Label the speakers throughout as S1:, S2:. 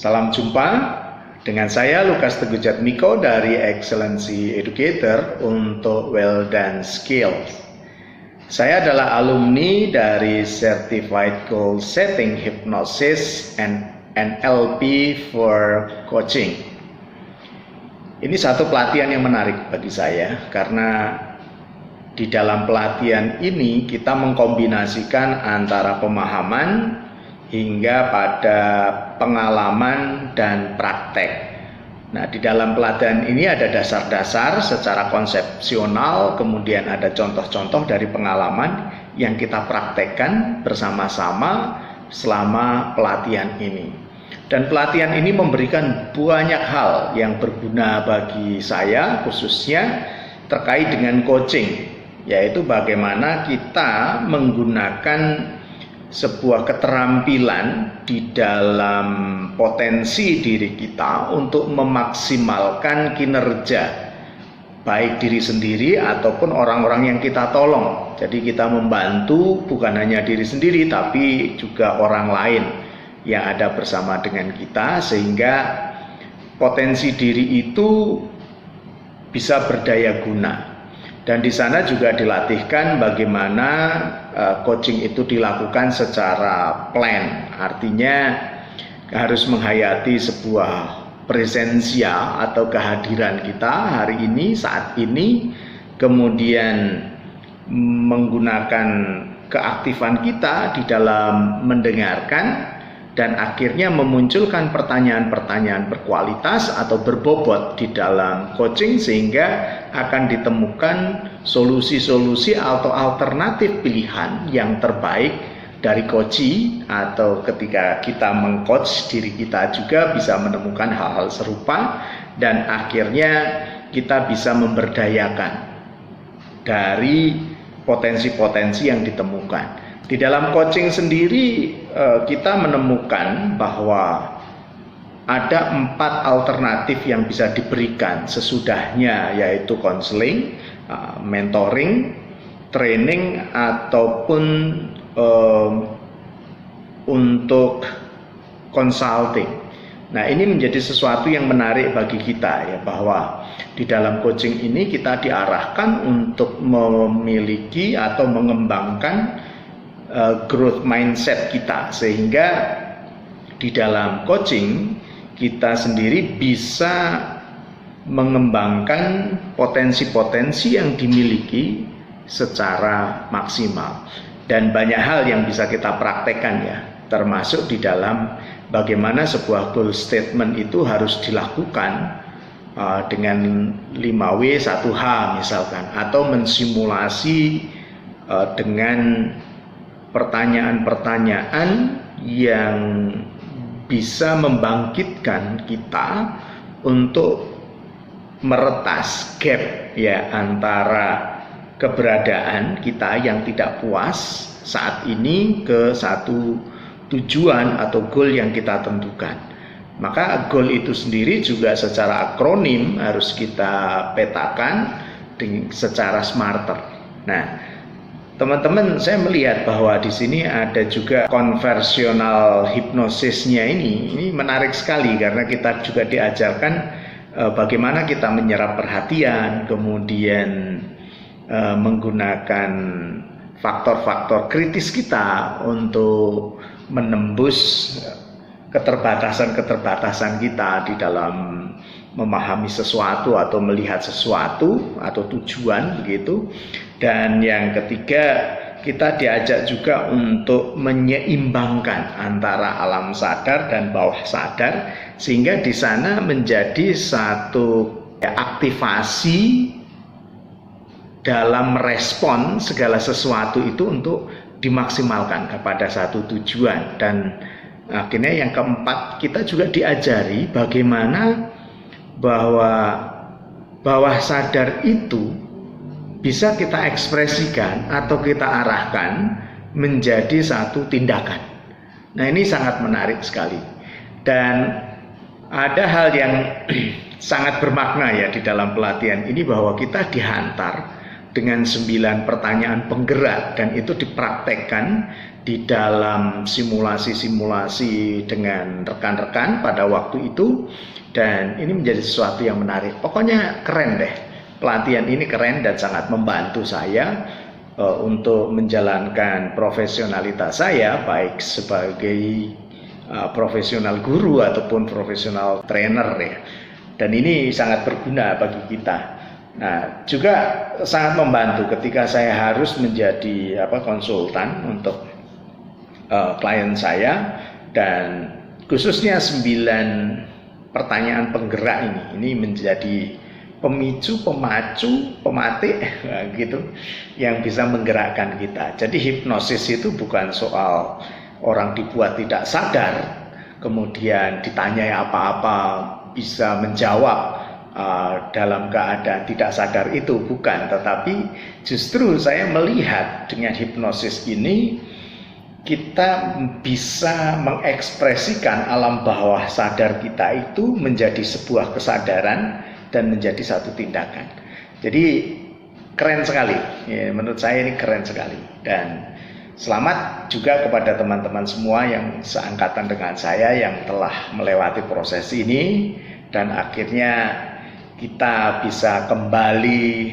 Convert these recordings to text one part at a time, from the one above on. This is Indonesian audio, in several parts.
S1: Salam jumpa dengan saya Lukas Teguh Jatmiko dari Excellency Educator untuk Well Done Skills. Saya adalah alumni dari Certified Goal Setting Hypnosis and NLP for Coaching. Ini satu pelatihan yang menarik bagi saya karena di dalam pelatihan ini kita mengkombinasikan antara pemahaman hingga pada pengalaman dan praktek. Nah, di dalam pelatihan ini ada dasar-dasar secara konsepsional, kemudian ada contoh-contoh dari pengalaman yang kita praktekkan bersama-sama selama pelatihan ini. Dan pelatihan ini memberikan banyak hal yang berguna bagi saya, khususnya terkait dengan coaching, yaitu bagaimana kita menggunakan sebuah keterampilan di dalam potensi diri kita untuk memaksimalkan kinerja baik diri sendiri ataupun orang-orang yang kita tolong. Jadi kita membantu bukan hanya diri sendiri tapi juga orang lain yang ada bersama dengan kita, sehingga potensi diri itu bisa berdaya guna. Dan di sana juga dilatihkan bagaimana coaching itu dilakukan secara plan. Artinya harus menghayati sebuah presensia atau kehadiran kita hari ini, saat ini, kemudian menggunakan keaktifan kita di dalam mendengarkan, dan akhirnya memunculkan pertanyaan-pertanyaan berkualitas atau berbobot di dalam coaching, sehingga akan ditemukan solusi-solusi atau alternatif pilihan yang terbaik dari coaching, atau ketika kita mengcoach diri kita juga bisa menemukan hal-hal serupa, dan akhirnya kita bisa memberdayakan dari potensi-potensi yang ditemukan. Di dalam coaching sendiri kita menemukan bahwa ada 4 alternatif yang bisa diberikan sesudahnya, yaitu konseling, mentoring, training, ataupun untuk consulting. Nah, ini menjadi sesuatu yang menarik bagi kita, ya, bahwa di dalam coaching ini kita diarahkan untuk memiliki atau mengembangkan growth mindset kita, sehingga di dalam coaching kita sendiri bisa mengembangkan potensi-potensi yang dimiliki secara maksimal. Dan banyak hal yang bisa kita praktekkan, ya, termasuk di dalam bagaimana sebuah goal statement itu harus dilakukan dengan 5W 1H misalkan, atau mensimulasi dengan pertanyaan-pertanyaan yang bisa membangkitkan kita untuk meretas gap, ya, antara keberadaan kita yang tidak puas saat ini ke satu tujuan atau goal yang kita tentukan. Maka goal itu sendiri juga secara akronim harus kita petakan secara smarter. Nah, teman-teman, saya melihat bahwa di sini ada juga konversional hipnosisnya. Ini menarik sekali karena kita juga diajarkan bagaimana kita menyerap perhatian, kemudian menggunakan faktor-faktor kritis kita untuk menembus keterbatasan-keterbatasan kita di dalam memahami sesuatu atau melihat sesuatu atau tujuan begitu. Dan yang ketiga, kita diajak juga untuk menyeimbangkan antara alam sadar dan bawah sadar, sehingga di sana menjadi satu aktivasi dalam merespon segala sesuatu itu untuk dimaksimalkan kepada satu tujuan. Dan akhirnya yang keempat, kita juga diajari bagaimana bahwa bawah sadar itu bisa kita ekspresikan atau kita arahkan menjadi satu tindakan. Nah, ini sangat menarik sekali. Dan ada hal yang sangat bermakna, ya, di dalam pelatihan ini, bahwa kita dihantar dengan 9 pertanyaan penggerak, dan itu dipraktekkan di dalam simulasi-simulasi dengan rekan-rekan pada waktu itu, dan ini menjadi sesuatu yang menarik. Pokoknya keren deh, pelatihan ini keren dan sangat membantu saya untuk menjalankan profesionalitas saya, baik sebagai profesional guru ataupun profesional trainer ya. Dan ini sangat berguna bagi kita. Nah, juga sangat membantu ketika saya harus menjadi konsultan untuk klien saya, dan khususnya 9 pertanyaan penggerak ini menjadi pemicu, pemacu, pematik gitu, yang bisa menggerakkan kita. Jadi hipnosis itu bukan soal orang dibuat tidak sadar, kemudian ditanyai apa-apa bisa menjawab dalam keadaan tidak sadar, itu bukan. Tetapi justru saya melihat dengan hipnosis ini kita bisa mengekspresikan alam bawah sadar kita itu menjadi sebuah kesadaran dan menjadi satu tindakan. Jadi keren sekali ya, menurut saya ini keren sekali. Dan selamat juga kepada teman-teman semua yang seangkatan dengan saya yang telah melewati proses ini, dan akhirnya kita bisa kembali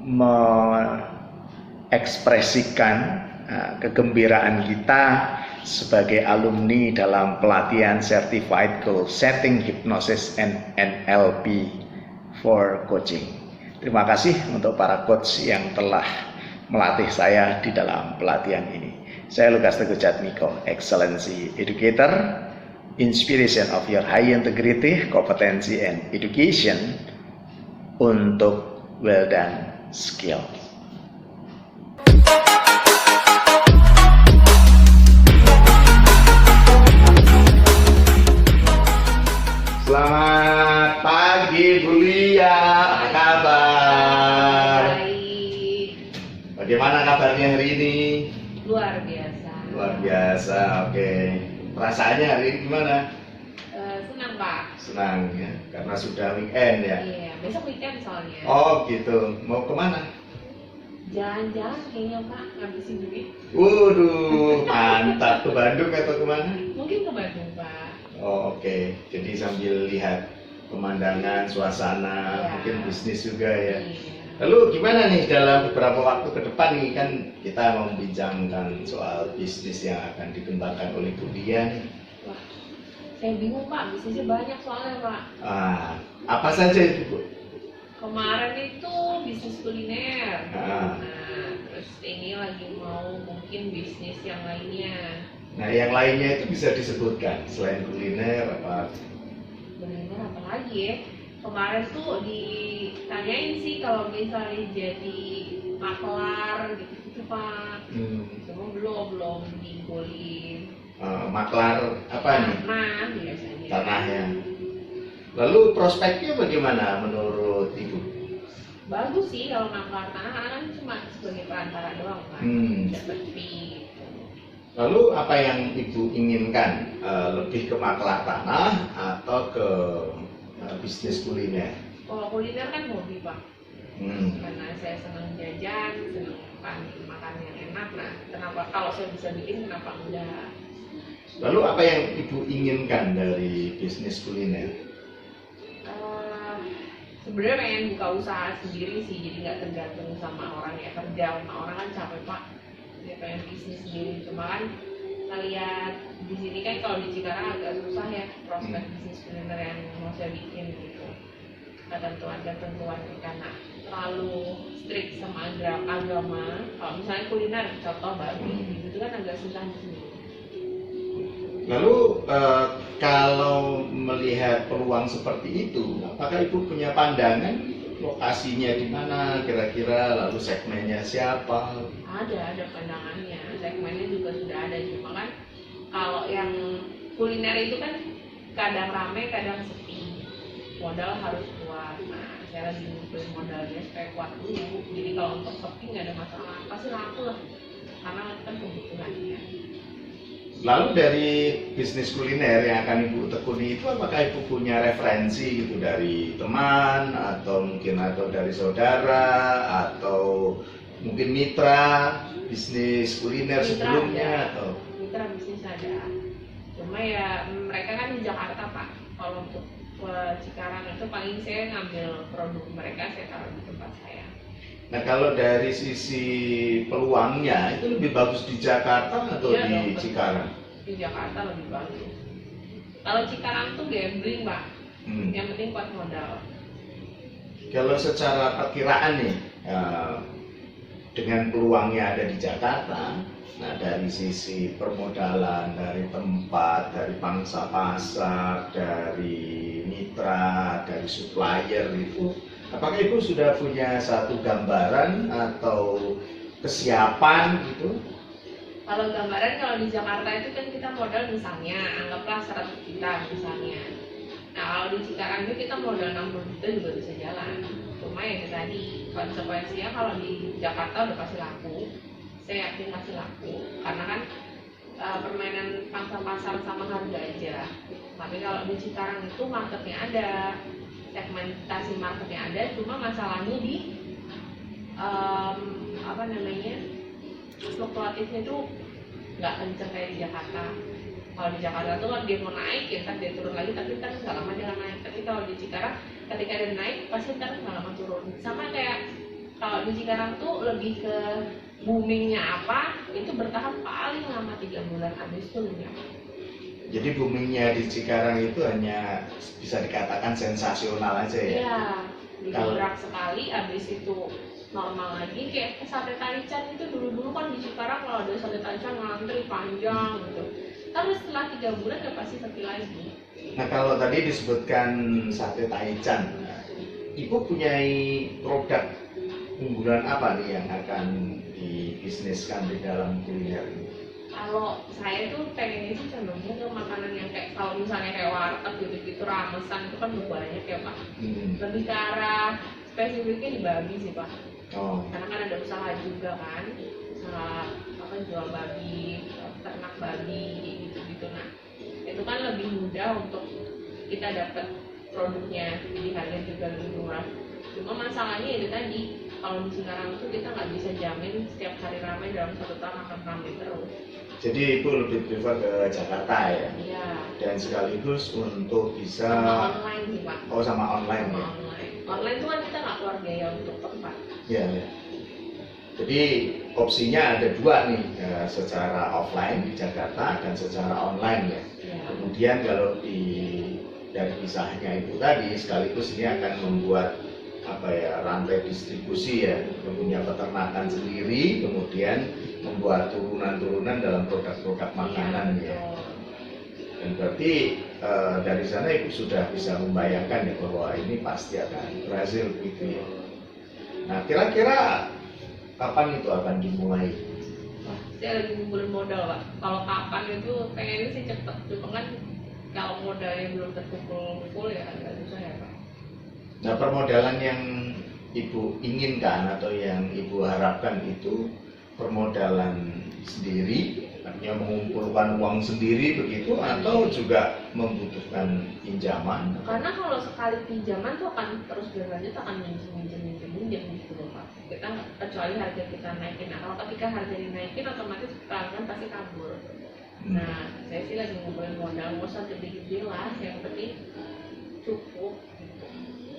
S1: mengekspresikan kegembiraan kita sebagai alumni dalam pelatihan Certified Goal Setting Hypnosis and NLP for Coaching. Terima kasih untuk para coach yang telah melatih saya di dalam pelatihan ini. Saya Lukas Teguh Jatmiko, Excellency Educator, Inspiration of your high integrity, competency and education untuk well done skill. Selamat pagi Bu Lia, apa kabar?
S2: Baik.
S1: Bagaimana kabarnya hari ini?
S2: Luar biasa.
S1: Luar biasa, oke. Perasaannya hari ini gimana?
S2: Senang Pak.
S1: Senang ya, karena sudah weekend ya.
S2: Iya, besok weekend soalnya.
S1: Oh gitu, mau kemana?
S2: Jalan-jalan kayaknya Pak, ngabisin duit.
S1: Waduh, mantap. Ke Bandung atau kemana?
S2: Mungkin ke Bandung Pak.
S1: Oh oke, jadi sambil lihat pemandangan, suasana,
S2: Iya.
S1: mungkin bisnis juga ya.
S2: Iya.
S1: Lalu gimana nih dalam beberapa waktu ke depan nih, kan kita mau membincangkan soal bisnis yang akan dikembangkan oleh Bu Lia nih.
S2: Wah, saya bingung Pak, bisnisnya banyak soalnya Pak.
S1: Apa saja itu Bu?
S2: Kemarin itu bisnis kuliner.
S1: Ah.
S2: Nah, terus ini lagi mau mungkin bisnis yang lainnya.
S1: Nah yang lainnya itu bisa disebutkan selain kuliner apa?
S2: Kuliner apa lagi ya? Kemarin tuh ditanyain sih kalau misalnya jadi maklar gitu Pak. Cuma belum digolin.
S1: Maklar apa nih?
S2: Tanah biasanya.
S1: Tanah ya. Lalu prospeknya bagaimana menurut Ibu?
S2: Bagus sih kalau maklar tanah, karena kan cuma sebagai perantara doang kan. Dapat fee.
S1: Lalu apa yang Ibu inginkan? Lebih ke maklar tanah atau ke bisnis kuliner?
S2: Kalau kuliner kan hobi Pak. Karena saya senang jajan, senang makan yang enak. Nah, kenapa kalau saya bisa bikin, kenapa enggak?
S1: Lalu apa yang Ibu inginkan dari bisnis kuliner?
S2: Sebenarnya pengen buka usaha sendiri sih, jadi nggak tergantung sama orang ya, kerja sama orang kan capek Pak. Dia pengen bisnis sendiri, cuma kan ngeliat di sini kan kalau di Cikarang agak susah ya prospek bisnis kuliner yang mau saya bikin gitu. Ketentuan karena terlalu strict sama agama. Kalau misalnya kuliner, contoh babi gitu kan agak susah di sini.
S1: Lalu kalau melihat peluang seperti itu, apakah Ibu punya pandangan lokasinya di mana kira-kira, lalu segmennya siapa?
S2: Ada pandangannya, segmennya juga sudah ada, cuma kan kalau yang kuliner itu kan kadang rame, kadang sepi, modal harus kuat. Nah, saya lagi ngumpulin modalnya supaya kuat dulu. Jadi kalau untuk sepi nggak ada masalah, pasti laku lah, karena kan kebutuhannya.
S1: Lalu dari bisnis kuliner yang akan Ibu tekuni itu, apakah Ibu punya referensi gitu dari teman atau mungkin dari saudara atau mungkin mitra bisnis kuliner
S2: Mitra
S1: sebelumnya
S2: ada.
S1: atau?
S2: Mitra bisnis ada. Cuma ya mereka kan di Jakarta Pak. Kalau untuk ke Cikarang itu paling saya ngambil produk mereka, saya taruh di tempat saya.
S1: Nah, kalau dari sisi peluangnya itu lebih bagus di Jakarta atau
S2: Iya
S1: di
S2: dong,
S1: Cikarang?
S2: di Jakarta lebih bagus. Kalau Cikarang tuh gambling Pak. Yang penting kuat modal.
S1: Kalau secara perkiraan nih, dengan peluangnya ada di Jakarta, nah dari sisi permodalan, dari tempat, dari pangsa pasar, dari mitra, dari supplier itu, apakah Ibu sudah punya satu gambaran atau kesiapan gitu?
S2: Kalau gambaran, kalau di Jakarta itu kan kita modal misalnya, anggaplah 100 juta misalnya. Nah kalau di Cikarang itu kita modal 60 juta juga bisa jalan. Cuma ya itu tadi, konsekuensinya kalau di Jakarta udah pasti laku. Saya yakin pasti laku, karena kan permainan pangsa pasar sama harga aja. Tapi kalau di Cikarang itu marketnya ada, segmentasi marketnya ada, cuma masalahnya di apa namanya, fluktuatifnya tuh nggak kenceng kayak di Jakarta. Kalau di Jakarta tuh dia mau naik ya ntar dia turun lagi, tapi ntar nggak lama dia naik. Tapi kalau di Cikarang ketika dia naik pasti ntar nggak lama turun. Sama kayak kalau di Cikarang tuh lebih ke boomingnya apa, itu bertahan paling lama 3 bulan, habis itu lenyap.
S1: Jadi boomingnya di Cikarang itu hanya bisa dikatakan sensasional aja ya?
S2: Iya, digerak sekali, habis itu normal lagi. Kayak sate taichan itu dulu-dulu kan di Cikarang kalau ada sate taichan ngantri panjang gitu. Tapi setelah 3 bulan ya pasti sepi lagi.
S1: Nah kalau tadi disebutkan sate taichan, Ibu punya produk unggulan apa nih yang akan dibisniskan di dalam kuliner ini?
S2: Kalau saya tuh pengennya sih cenderungnya ke makanan yang kayak, kalau misalnya kayak warteg gitu-gitu, ramesan itu kan banyak ya Pak. Lebih ke arah spesifiknya di babi sih Pak. Karena kan ada usaha juga kan, usaha apa, jual babi, ternak babi gitu-gitu. Nah itu kan lebih mudah untuk kita dapat produknya, jadi harga juga lebih murah. Cuma masalahnya itu tadi, kalau di Cikarang itu kita nggak bisa jamin setiap hari ramai dalam 1 tahun akan ramai terus.
S1: Jadi Ibu lebih prefer ke Jakarta ya?
S2: Iya.
S1: Dan sekaligus untuk bisa
S2: Sama online sih Pak.
S1: Oh sama online
S2: Sama
S1: ya?
S2: online. Online itu kan kita nggak keluar biaya untuk tempat.
S1: Iya ya. Jadi opsinya ada 2 nih, secara offline di Jakarta dan secara online ya.
S2: Iya.
S1: Kemudian kalau dari kisahnya Ibu tadi, sekaligus ini akan membuat apa ya, rantai distribusi ya, punya peternakan sendiri, kemudian membuat turunan-turunan dalam produk-produk makanan ya. Dan berarti dari sana Ibu sudah bisa membayangkan ya bahwa ini pasti akan berhasil gitu ya. Nah kira-kira kapan itu akan dimulai?
S2: Saya lagi ngumpulin modal Pak. Kalau kapan itu pengennya sih cepet, cuma kan kalau modalnya belum terkumpul full ya agak susah ya Pak.
S1: Nah permodalan yang Ibu inginkan atau yang Ibu harapkan itu permodalan sendiri, artinya mengumpulkan uang sendiri begitu, atau juga membutuhkan pinjaman?
S2: Karena kalau sekali pinjaman tuh akan terus berlanjut, akan minjem gitu loh Pak. Kita kecuali harga kita naikin. Nah kalau ketika harga dinaikin otomatis pelanggan pasti kabur. Nah saya sih lagi ngumpulin modal, nggak usah gede-gede lah, yang penting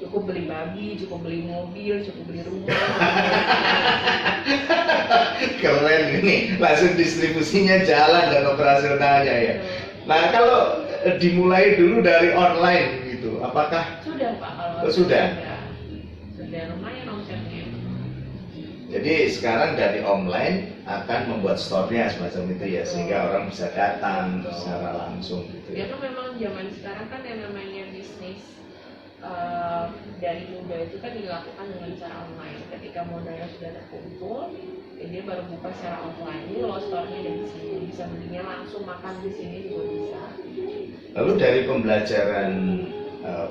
S2: cukup beli babi, cukup beli mobil, cukup beli rumah.
S1: Keren ini, langsung distribusinya jalan dan operasionalnya ya. Nah kalau dimulai dulu dari online gitu, apakah?
S2: Sudah Pak, kalau
S1: sudah
S2: lumayan omsetnya.
S1: Jadi sekarang dari online akan membuat store-nya semacam itu ya, sehingga orang bisa datang secara langsung gitu
S2: Ya
S1: ya.
S2: kan memang zaman sekarang kan yang namanya bisnis dari muda itu kan dilakukan dengan cara online. Ketika modalnya sudah terkumpul, ya dia baru buka secara offline. Ini loh store-nya dari sini, bisa belinya langsung, makan di sini juga bisa.
S1: Lalu dari pembelajaran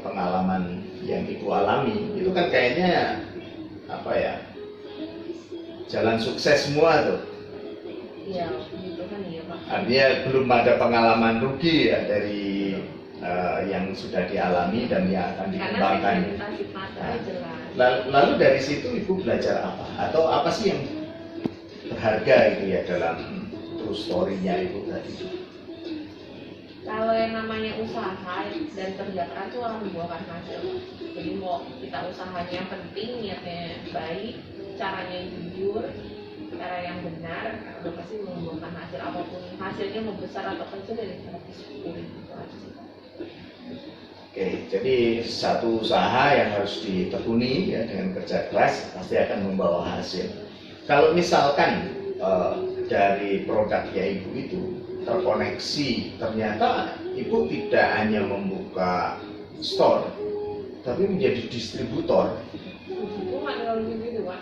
S1: pengalaman yang Ibu alami, itu kan kayaknya apa ya, jalan sukses semua tuh.
S2: Iya, gitu kan iya Pak.
S1: Artinya belum ada pengalaman rugi ya dari yang sudah dialami dan yang akan dikembangkan.
S2: Karena segmentasi pasar jelas.
S1: Lalu dari situ Ibu belajar apa? Atau apa sih yang berharga itu ya dalam true story-nya Ibu tadi?
S2: Kalau yang namanya usaha dan kerja keras itu akan membuahkan hasil. Jadi mau kita usahanya penting, niatnya baik, caranya jujur, cara yang benar, udah pasti membuahkan hasil. Apapun hasilnya mau besar atau kecil dari disyukuri gitu aja sih.
S1: Oke, jadi satu usaha yang harus ditekuni ya dengan kerja keras pasti akan membawa hasil. Kalau misalkan dari produknya Ibu itu terkoneksi, ternyata Ibu tidak hanya membuka store, tapi menjadi distributor.
S2: Cuma kalau gitu Pak.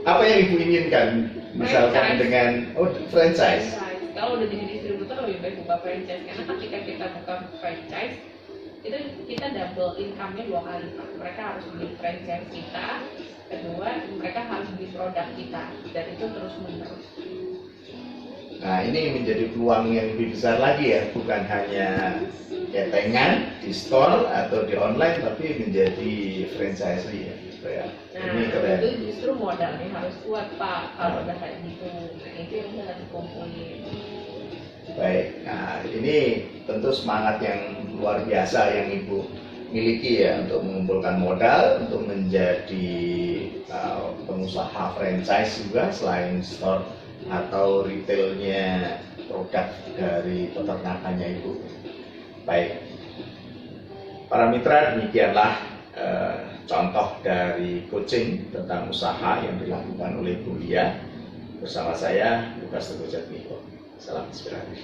S1: Apa yang Ibu inginkan? Misalkan
S2: Franchise.
S1: dengan franchise.
S2: Kalau udah jadi distributor lebih baik buka franchise, karena ketika kita buka franchise itu kita double income-nya 2 kali Pak. Mereka harus beli franchise kita, kedua mereka harus beli produk kita, dan itu terus menerus.
S1: Nah, ini menjadi peluang yang lebih besar lagi ya, bukan hanya ketengan di store atau di online, tapi menjadi franchise ya.
S2: Nah,
S1: Ini keren.
S2: itu justru modalnya harus kuat Pak. Kalau udah kayak gitu, nah itu yang harus dikumpulin.
S1: Baik, nah ini tentu semangat yang luar biasa yang Ibu miliki ya untuk mengumpulkan modal untuk menjadi pengusaha franchise juga selain store atau retailnya produk dari peternakannya Ibu. Baik, para mitra, demikianlah contoh dari coaching tentang usaha yang dilakukan oleh Bu Lia bersama saya Lukas Teguh Jatmiko. Salam inspiratif.